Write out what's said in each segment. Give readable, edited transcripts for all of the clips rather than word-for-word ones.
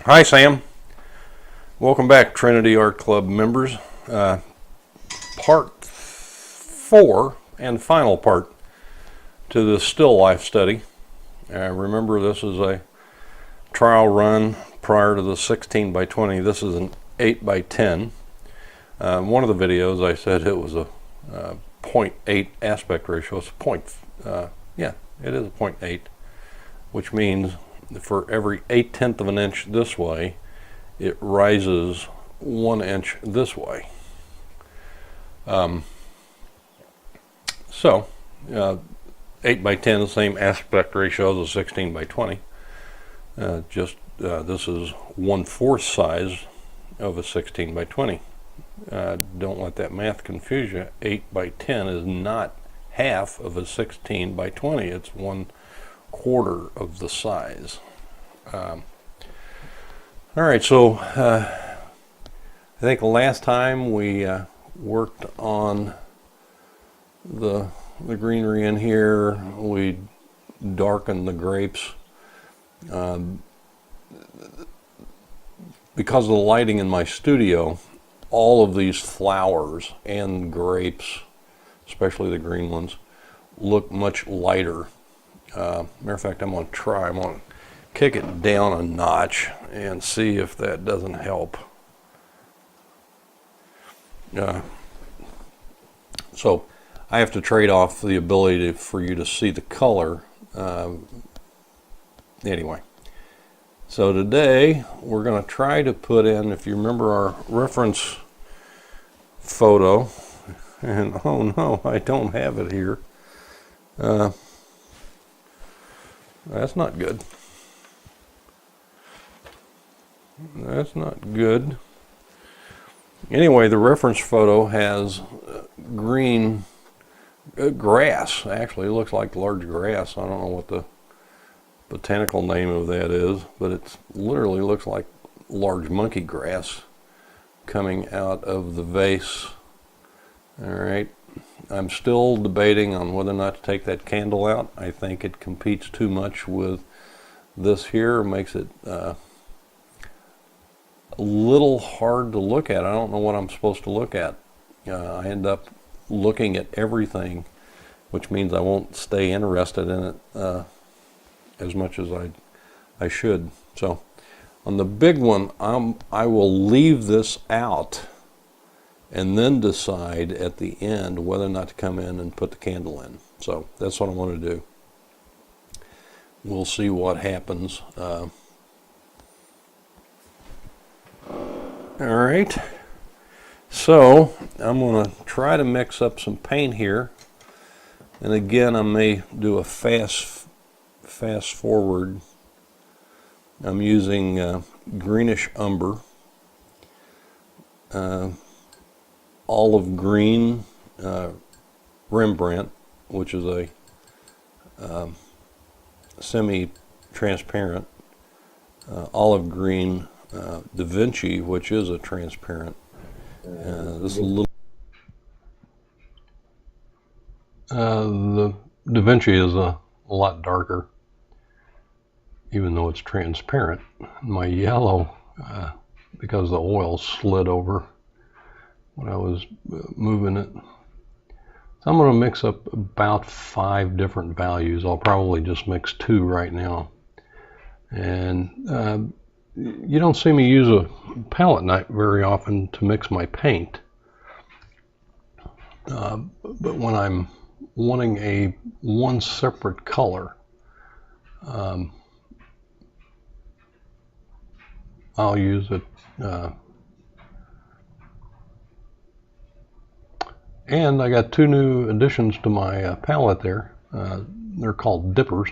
Hi, Sam. Welcome back, Trinity Art Club members. Part 4 and final part to the still life study. Remember, this is a trial run prior to the 16 by 20. This is an 8 by 10. One of the videos I said it was a 0.8 aspect ratio. It's it is a 0.8, which means for every 1/8 of an inch this way, it rises 1 inch this way. 8 by 10 is the same aspect ratio as a 16 by 20. This is 1/4 size of a 16 by 20. Don't let that math confuse you. 8 by 10 is not half of a 16 by 20. It's 1/4 of the size. All right, so I think last time we worked on the greenery in here. We darkened the grapes. Because of the lighting in my studio, all of these flowers and grapes, especially the green ones, look much lighter. Matter of fact, I'm going to kick it down a notch and see if that doesn't help. So I have to trade off the ability for you to see the color. Anyway, so today we're going to try to put in, if you remember our reference photo, and oh no, I don't have it here. That's not good. That's not good. Anyway, the reference photo has green grass. Actually, it looks like large grass. I don't know what the botanical name of that is, but it literally looks like large monkey grass coming out of the vase. All right. I'm still debating on whether or not to take that candle out. I think it competes too much with this here. Makes it a little hard to look at. I don't know what I'm supposed to look at. I end up looking at everything, which means I won't stay interested in it as much as I should. So on the big one, I will leave this out and then decide at the end whether or not to come in and put the candle in. So that's what I want to do. We'll see what happens. All right. So I'm going to try to mix up some paint here. And again, I may do a fast forward. I'm using greenish umber. Olive green Rembrandt, which is a semi-transparent, olive green Da Vinci, which is a transparent. This is a little. The Da Vinci is a lot darker, even though it's transparent. My yellow, because the oil slid over when I was moving it. So I'm going to mix up about 5 different values. I'll probably just mix 2 right now. And you don't see me use a palette knife very often to mix my paint. But when I'm wanting one separate color, I'll use it. And I got 2 new additions to my palette there. They're called dippers.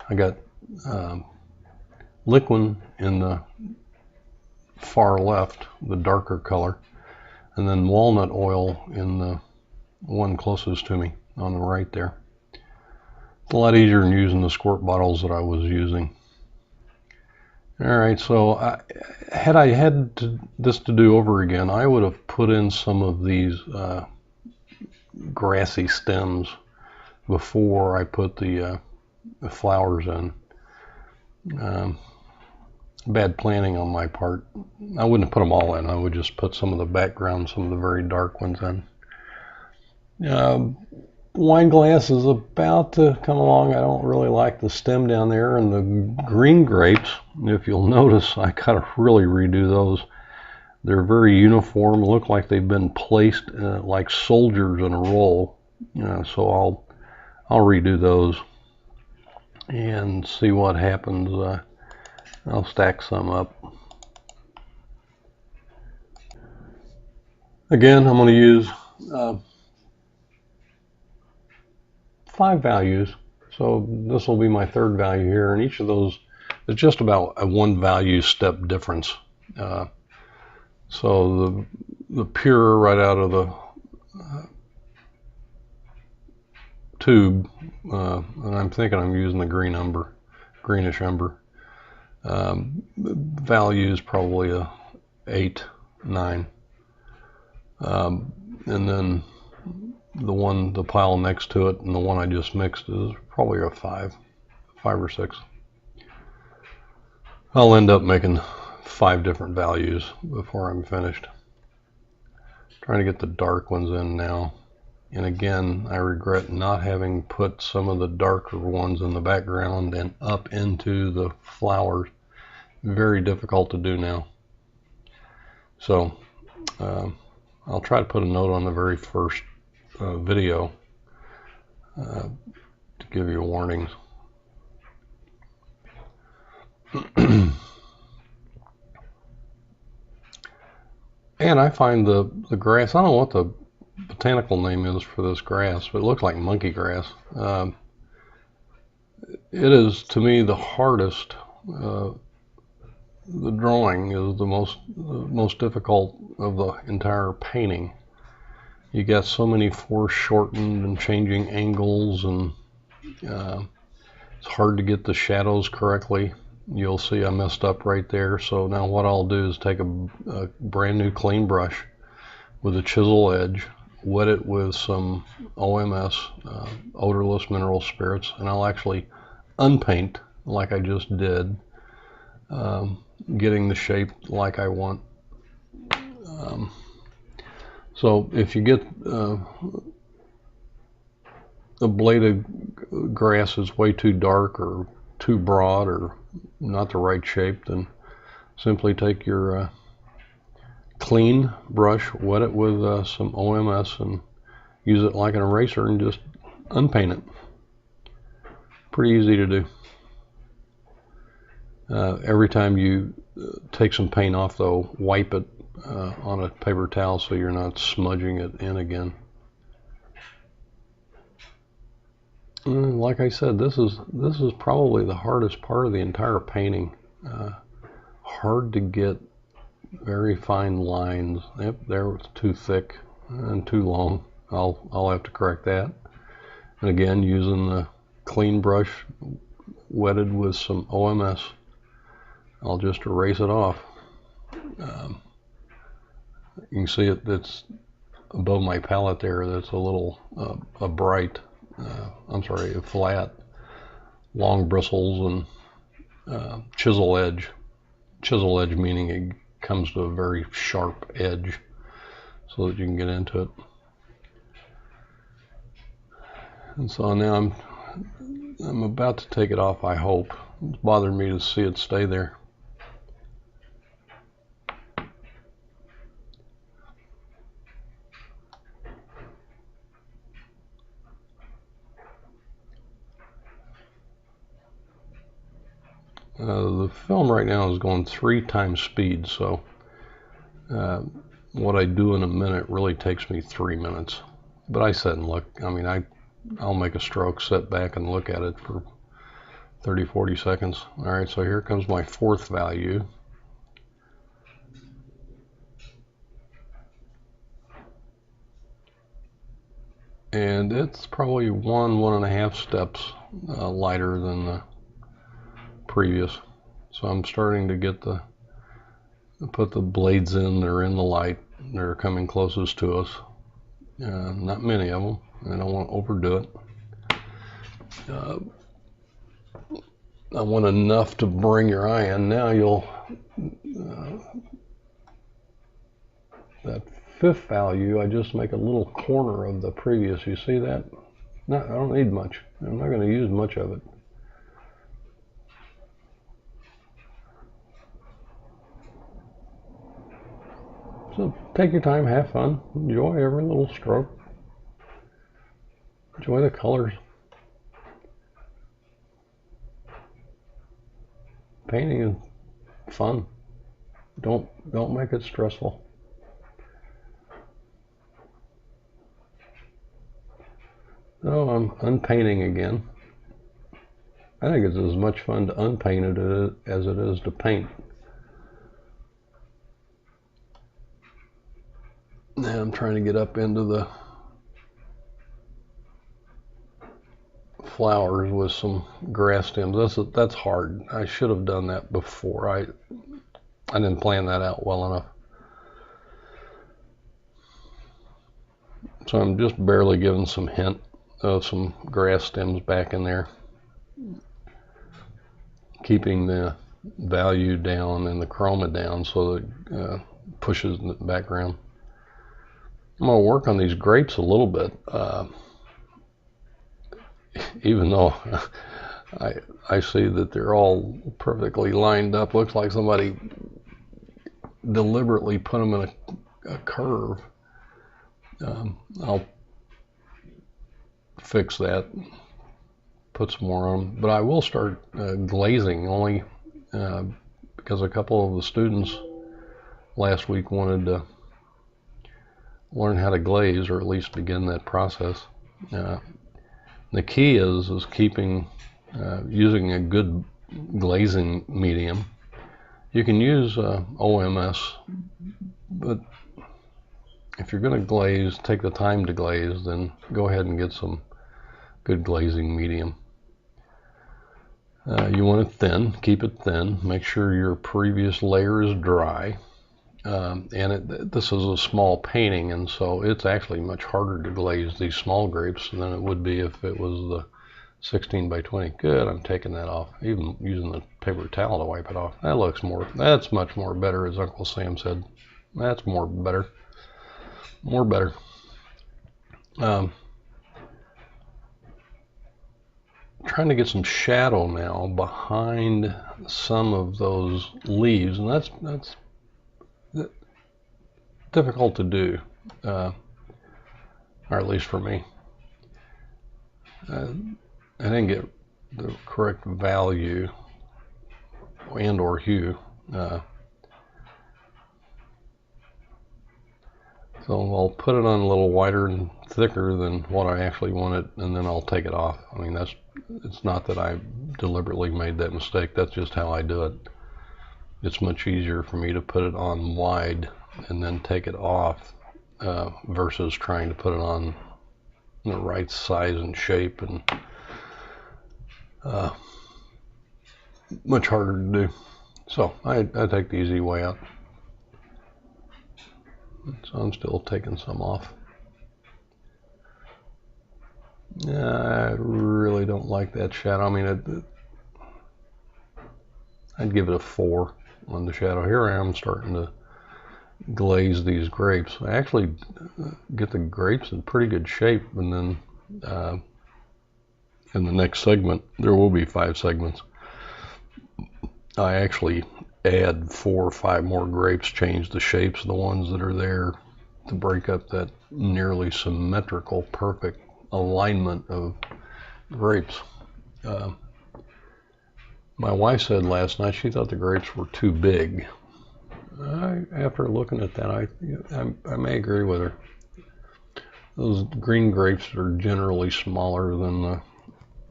I got liquid in the far left, the darker color, and then walnut oil in the one closest to me on the right there. It's a lot easier than using the squirt bottles that I was using. All right, so had I had this to do over again, I would have put in some of these grassy stems before I put the flowers in. bad planning on my part. I wouldn't have put them all in. I would just put some of the background, some of the very dark ones in. Wine glass is about to come along. I don't really like the stem down there, and the green grapes, if you'll notice, I gotta really redo those. They're very uniform, look like they've been placed like soldiers in a row. So I'll redo those and see what happens. I'll stack some up. Again, I'm going to use 5 values. So this will be my 3rd value here, and each of those is just about a 1 value step difference. So the pure right out of the tube, and I'm thinking I'm using the greenish umber. Value is probably a 8, 9. And then the pile next to it and the one I just mixed is probably a 5 or 6. I'll end up making 5 different values before I'm finished. Trying to get the dark ones in now. And again, I regret not having put some of the darker ones in the background and up into the flowers. Very difficult to do now. So I'll try to put a note on the very first video to give you warnings. And I find the grass, I don't know what the botanical name is for this grass, but it looks like monkey grass. It is, to me, the hardest. The drawing is the most difficult of the entire painting. You got so many foreshortened and changing angles, and it's hard to get the shadows correctly. You'll see I messed up right there. So now what I'll do is take a brand new clean brush with a chisel edge, wet it with some OMS, odorless mineral spirits, and I'll actually unpaint like I just did, getting the shape like I want. So if you get the blade of grass is way too dark or too broad or not the right shape, then simply take your clean brush, wet it with some OMS, and use it like an eraser and just unpaint it. Pretty easy to do. Every time you take some paint off, though, wipe it on a paper towel so you're not smudging it in again. Like I said, this is probably the hardest part of the entire painting. Hard to get very fine lines. Yep, there it's too thick and too long. I'll have to correct that. And again, using the clean brush wetted with some OMS, I'll just erase it off. You can see it's above my palette there. That's a little a bright. A flat, long bristles and chisel edge. Chisel edge meaning it comes to a very sharp edge so that you can get into it. And so now I'm about to take it off, I hope. It's bothering me to see it stay there. The film right now is going 3 times speed, so what I do in a minute really takes me 3 minutes. But I sit and look. I mean, I'll make a stroke, sit back and look at it for 30-40 seconds. All right, so here comes my 4th value. And it's probably 1.5 steps lighter than the previous. So I'm starting to get put the blades in. They're in the light. They're coming closest to us. Not many of them. I don't want to overdo it. I want enough to bring your eye in. Now you'll, that fifth value, I just make a little corner of the previous. You see that? No, I don't need much. I'm not going to use much of it. So take your time, have fun, enjoy every little stroke. Enjoy the colors. Painting is fun. Don't make it stressful. Oh, I'm unpainting again. I think it's as much fun to unpaint it as it is to paint. Now I'm trying to get up into the flowers with some grass stems. That's hard. I should have done that before. I didn't plan that out well enough. So I'm just barely giving some hint of some grass stems back in there, keeping the value down and the chroma down so that it pushes in the background. I'm going to work on these grapes a little bit, even though I see that they're all perfectly lined up. Looks like somebody deliberately put them in a curve. I'll fix that, put some more on them. But I will start glazing, only because a couple of the students last week wanted to learn how to glaze, or at least begin that process. The key is keeping using a good glazing medium. You can use OMS, but if you're going to glaze, take the time to glaze, then go ahead and get some good glazing medium. You want it thin, keep it thin, make sure your previous layer is dry. This is a small painting, and so it's actually much harder to glaze these small grapes than it would be if it was the 16 by 20. Good, I'm taking that off, even using the paper towel to wipe it off. That's much more better, as Uncle Sam said. That's more better. Trying to get some shadow now behind some of those leaves, and that's difficult to do, or at least for me. I didn't get the correct value and or hue, so I'll put it on a little wider and thicker than what I actually wanted, and then I'll take it off. I mean, it's not that I deliberately made that mistake, that's just how I do it. It's much easier for me to put it on wide and then take it off versus trying to put it on the right size and shape, and much harder to do. So I take the easy way out. So I'm still taking some off. I really don't like that shadow. I mean, I'd give it a 4 on the shadow. Here I am starting to glaze these grapes. I actually get the grapes in pretty good shape, and then in the next segment, there will be 5 segments, I actually add 4 or 5 more grapes, change the shapes of the ones that are there to break up that nearly symmetrical, perfect alignment of grapes. My wife said last night she thought the grapes were too big. After looking at that, I may agree with her. Those green grapes are generally smaller than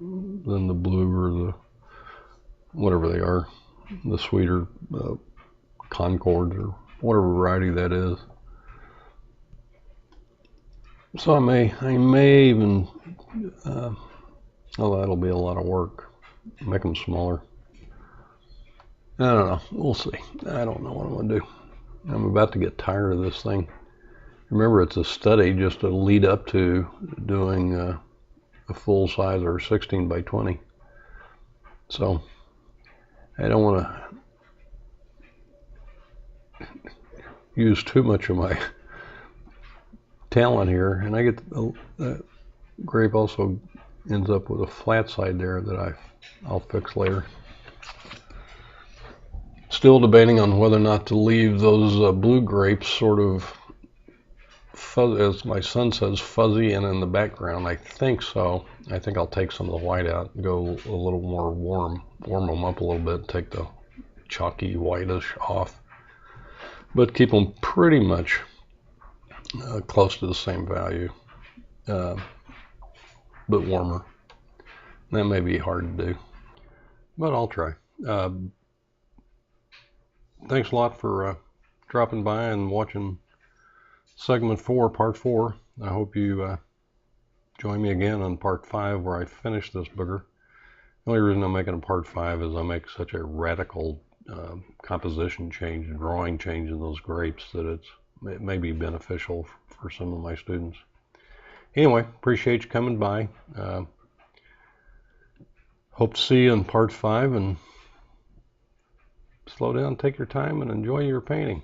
the blue or the whatever they are, the sweeter Concord or whatever variety that is. So I may even, that'll be a lot of work. Make them smaller. I don't know. We'll see. I don't know what I'm going to do. I'm about to get tired of this thing. Remember, it's a study just to lead up to doing a full size or 16 by 20. So I don't want to use too much of my talent here, and I get the grape also ends up with a flat side there that I'll fix later. Still debating on whether or not to leave those blue grapes sort of fuzzy, as my son says, fuzzy and in the background. I think so. I think I'll take some of the white out and go a little more warm them up a little bit, take the chalky whitish off, but keep them pretty much close to the same value, but warmer. That may be hard to do, but I'll try. Thanks a lot for dropping by and watching segment 4, part 4. I hope you join me again on part 5 where I finish this booger. The only reason I'm making a part 5 is I make such a radical composition change, drawing change in those grapes that it may be beneficial for some of my students. Anyway, appreciate you coming by. Hope to see you in part 5, and slow down, take your time, and enjoy your painting.